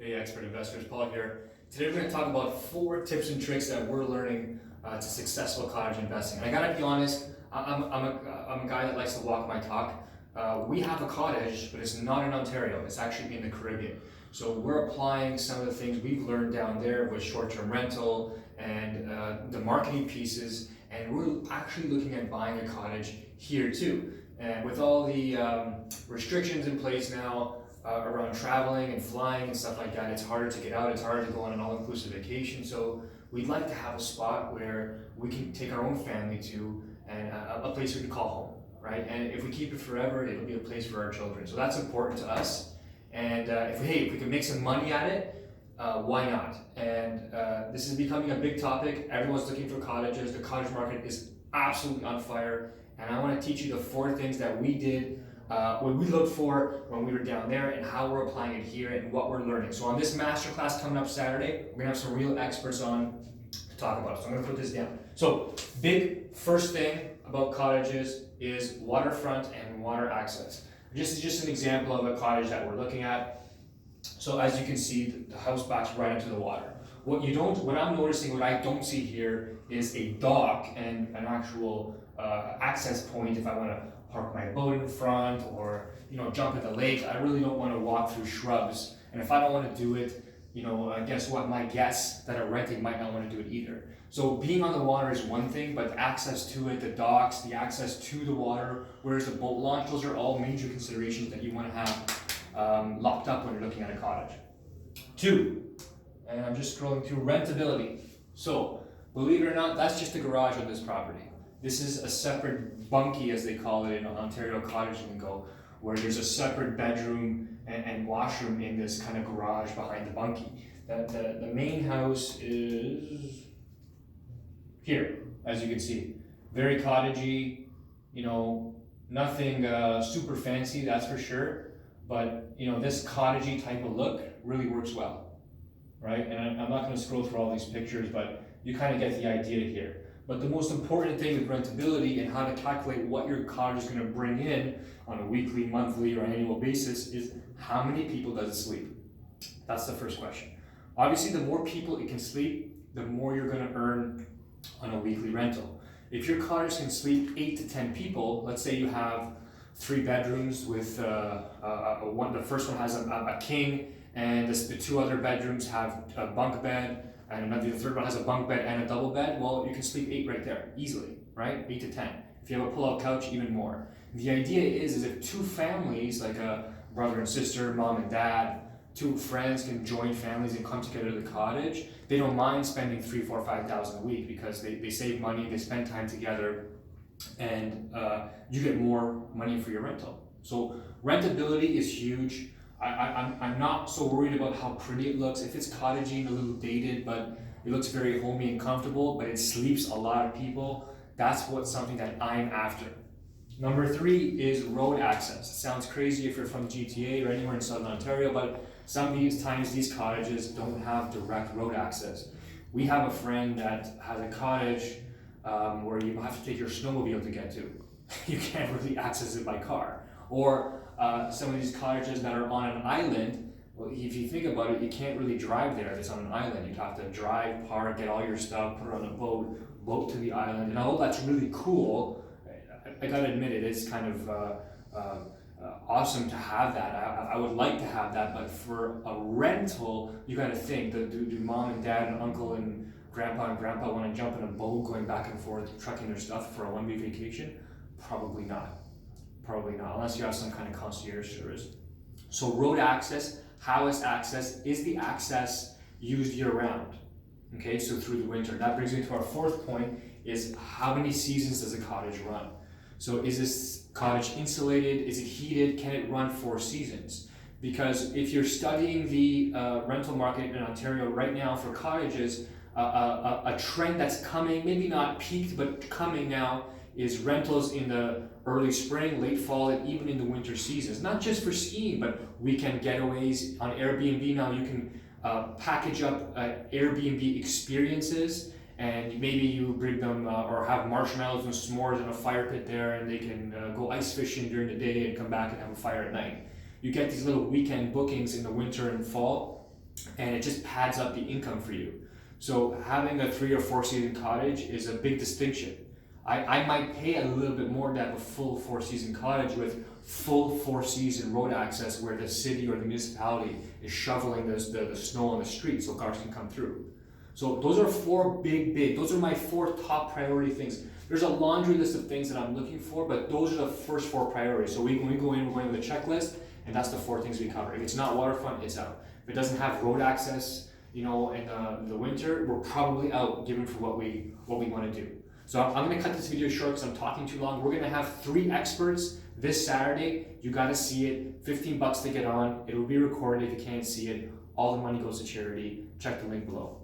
Hey, expert investors, Paul here. Today we're going to talk about 4 tips and tricks that we're learning to successful cottage investing. And I gotta be honest, I'm a guy that likes to walk my talk. We have a cottage, but it's not in Ontario. It's actually in the Caribbean. So we're applying some of the things we've learned down there with short-term rental and the marketing pieces, and we're actually looking at buying a cottage here too. And with all the restrictions in place now, around traveling and flying and stuff like that, it's harder to get out, it's harder to go on an all-inclusive vacation. So we'd like to have a spot where we can take our own family to, and a place we can call home, right? And if we keep it forever, it'll be a place for our children. So that's important to us. And if we can make some money at it, why not? And this is becoming a big topic. Everyone's looking for cottages. The cottage market is absolutely on fire. And I want to teach you the 4 things that we did, what we looked for when we were down there, and how we're applying it here and what we're learning. So on this masterclass coming up Saturday, we're gonna have some real experts on to talk about it. So I'm gonna put this down. So big first thing about cottages is waterfront and water access. This is just an example of a cottage that we're looking at. So as you can see, the house backs right into the water. What I'm noticing, what I don't see here is a dock and an actual access point if I want to park my boat in front or jump in the lake. I really don't want to walk through shrubs, and if I don't want to do it, guess what? My guests that are renting might not want to do it either. So being on the water is one thing, but the access to it, the docks, the access to the water, where's the boat launch, those are all major considerations that you want to have locked up when you're looking at a cottage. 2, and I'm just scrolling through rentability. So believe it or not, that's just a garage on this property. This is a separate bunkie, as they call it in Ontario cottage lingo, where there's a separate bedroom and washroom in this kind of garage behind the bunkie. The main house is here, as you can see. Very cottagey, nothing super fancy, that's for sure. But this cottagey type of look really works well, right? And I'm not going to scroll through all these pictures, but you kind of get the idea here. But the most important thing with rentability and how to calculate what your cottage is going to bring in on a weekly, monthly, or annual basis is how many people does it sleep? That's the first question. Obviously, the more people it can sleep, the more you're going to earn on a weekly rental. If your cottage can sleep 8 to 10 people, let's say you have 3 bedrooms with the first one has a king, and the 2 other bedrooms have a bunk bed, and the third one has a bunk bed and a double bed, well, you can sleep 8 right there, easily, right? 8 to 10. If you have a pull-out couch, even more. The idea is if 2 families, like a brother and sister, mom and dad, 2 friends can join families and come together to the cottage, they don't mind spending $3,000, $4,000, $5,000 a week because they save money, they spend time together, and you get more money for your rental. So rentability is huge. I'm not so worried about how pretty it looks. If it's cottagey and a little dated, but it looks very homey and comfortable, but it sleeps a lot of people, that's something that I'm after. Number 3 is road access. It sounds crazy if you're from GTA or anywhere in Southern Ontario, but sometimes these cottages don't have direct road access. We have a friend that has a cottage where you have to take your snowmobile to get to. You can't really access it by car. Or some of these cottages that are on an island, well, if you think about it, you can't really drive there if it's on an island. You'd have to drive, park, get all your stuff, put it on a boat to the island. And although that's really cool, I gotta admit it is kind of awesome to have that. I would like to have that, but for a rental, you gotta think, do mom and dad and uncle and grandpa want to jump in a boat going back and forth, trucking their stuff for a 1-week vacation? Probably not. Probably not, unless you have some kind of concierge service. So road access, how is access? Is the access used year-round? Okay, so through the winter. That brings me to our 4th point, is how many seasons does a cottage run? So is this cottage insulated? Is it heated? Can it run 4 seasons? Because if you're studying the rental market in Ontario right now for cottages, a trend that's coming, maybe not peaked, but coming now, is rentals in the early spring, late fall, and even in the winter seasons. Not just for skiing, but weekend getaways. On Airbnb now, you can package up Airbnb experiences, and maybe you bring them or have marshmallows and s'mores in a fire pit there, and they can go ice fishing during the day and come back and have a fire at night. You get these little weekend bookings in the winter and fall. and it just pads up the income for you. So having a 3 or 4 season cottage is a big distinction. I might pay a little bit more to have a full 4 season cottage with full 4 season road access where the city or the municipality is shoveling the snow on the street so cars can come through. So those are 4 those are my 4 top priority things. There's a laundry list of things that I'm looking for, but those are the first 4 priorities. So when we go in, we're going with a checklist, and that's the 4 things we cover. If it's not waterfront, it's out. If it doesn't have road access, in the winter, we're probably out given for what we want to do. So I'm going to cut this video short because I'm talking too long. We're going to have 3 experts this Saturday. You got to see it. $15 to get on. It will be recorded if you can't see it. All the money goes to charity. Check the link below.